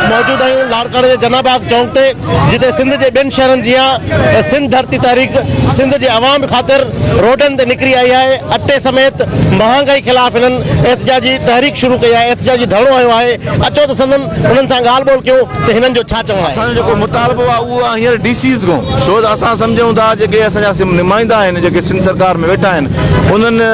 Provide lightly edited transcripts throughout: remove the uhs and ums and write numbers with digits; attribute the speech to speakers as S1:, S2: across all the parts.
S1: मौजूद आहियूं लाड़काणे जे जनाबाग चौक ते, जिते सिंध जे ॿियनि शहरनि जीअं सिंध धरती तहरीक सिंध जे अवाम ख़ातिर रोडनि ते निकिरी आई आहे। अटे समेत महांगाई ख़िलाफ़ हिननि एहतिजाजी तहरीक शुरू कई आहे, एहतिजाजी धरणो आयो आहे। अचो त संदन उन्हनि सां ॻाल्हि ॿोल कयूं त हिननि जो छा चवणु आहे।
S2: असांजो जेको मुतालबो आहे उहो आहे हींअर DCs खां, छो त असां सम्झूं था जेके असांजा नुमाइंदा आहिनि जेके सिंध सरकार में वेठा आहिनि उन्हनि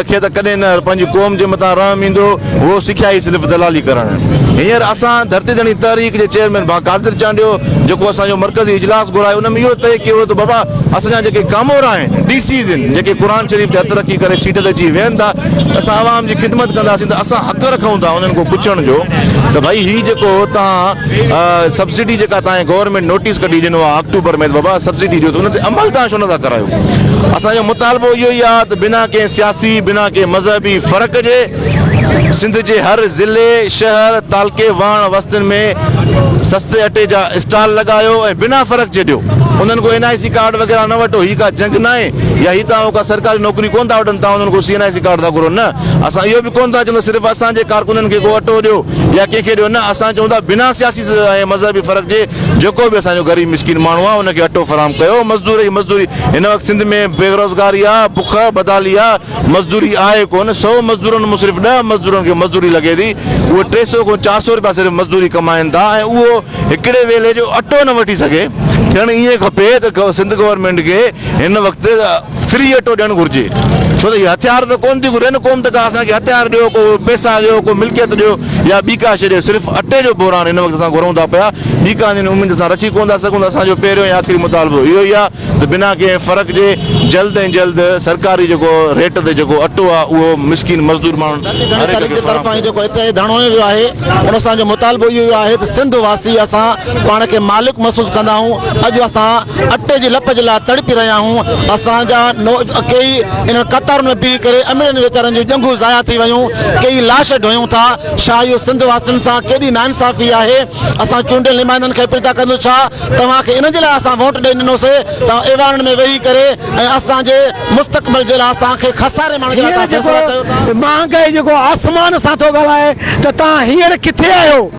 S2: खे त कॾहिं न पंहिंजी क़ौम जे मथां रहम ईंदो, उहो सिखिया ई सिर्फ़ु दलाली करणु। हींअर असां धरती धणी तहरीक जे चेयरमैन भा कादिर चांडियो जेको असांजो मरकज़ी इजलास घुरायो, उन में इहो तय कयो त बाबा असांजा जेके कामोर आहिनि DCs आहिनि जेके क़ुर शरीफ़ ते हथ रखी करे सीट ते अची वेहनि था, असां आवाम जी ख़िदमत कंदासीं त असां हक़ रखूं था उन्हनि को पुछण जो त भई हीउ जेको तव्हां सब्सिडी जेका तव्हांजे गवर्नमेंट नोटिस कढी ॾिनो आहे अक्टूबर में बाबा सब्सिडी ॾियो, त उन ते अमल तव्हां छो नथा करायो। असांजो मुतालबो इहो ई आहे त बिना कंहिं सियासी बिना कंहिं मज़हबी फ़र्क़ जे सिंध जे हर ज़िले शहर तालके वाण वस्तनि में सस्ते अटे जा स्टॉल लॻायो ऐं बिना फ़र्क़ जे ॾियो। उन्हनि को NIC कार्ड वग़ैरह न वठो, हीअ का जंग न आहे या हीअ तव्हां का सरकारी नौकरी कोन था वठनि, तव्हां उन्हनि को CNIC कार्ड था घुरो, न असां इहो बि कोन था चवंदा सिर्फ़ु असांजे कारकुननि खे को अटो ॾियो या कंहिंखे ॾियो, न असां चऊं था बिना सियासी ऐं मज़हबी फ़र्क़ जे जेको बि असांजो ग़रीब मिसकिन माण्हू आहे उनखे अटो फराहम कयो। मज़दूरी हिन वक़्तु सिंध में बेरोज़गारी आहे, बुख बदाली आहे, मज़दूरी आहे कोन। 100 मज़दूरनि में सिर्फ़ु 10 मज़दूरनि खे मज़दूरी लॻे थी, उहे 300 खां 400 रुपया सिर्फ़ु मज़दूरी कमाइनि था ऐं उहो हिकिड़े वेले जो अटो न वठी सघे। थियणु ईअं खपे त सिंध गवर्नमेंट खे हिन वक़्तु फ्री अटो ॾियणु घुरिजे, छो त हीअ हथियार त कोन थी घुरे न क़ौम त का असांखे हथियार ॾियो, को पैसा ॾियो, को मिल्कियत ॾियो या ॿी का शइ ॾियो, सिर्फ़ु अटे जो बोरान हिन वक़्तु असां घुरूं था पिया। ॿी का उमेद असां रखी कोन था सघूं। असांजो पहिरियों ऐं आख़िरी मुतालबो इहो ई आहे त बिना कंहिं फ़र्क़ जे जल्द ऐं जल्द सरकारी जेको रेट ते जेको अटो आहे उहो मिसकिन मज़दूर माण्हुनि
S1: जेको हिते धरणो आहे उन सां जो मुतालबो इहो आहे त सिंध वासी असां पाण खे मालिक महसूसु कंदा आहियूं। अॼु असां अटे जी लप जे लाइ तड़पी रहिया आहियूं। असांजा कई इन कतारुनि में बीह करे अमीरनि वीचारनि जूं जंगूं ज़ाया थी वियूं, कई लाश ढोयूं था। छा इहो सिंध वासियुनि सां केॾी नाइंसाफ़ी आहे। असां चूंडियल नुमाइंदनि खे अपील था कयूं, छा तव्हांखे इन जे लाइ असां वोट ॾेई ॾिनोसीं तव्हां एवाननि में वेही करे ऐं असांजे मुस्तक़बिल जे लाइ असांखे खसारे माण्हू
S3: महांगाई जेको आसमान सां थो ॻाल्हाए त तव्हां हींअर किथे आहियो।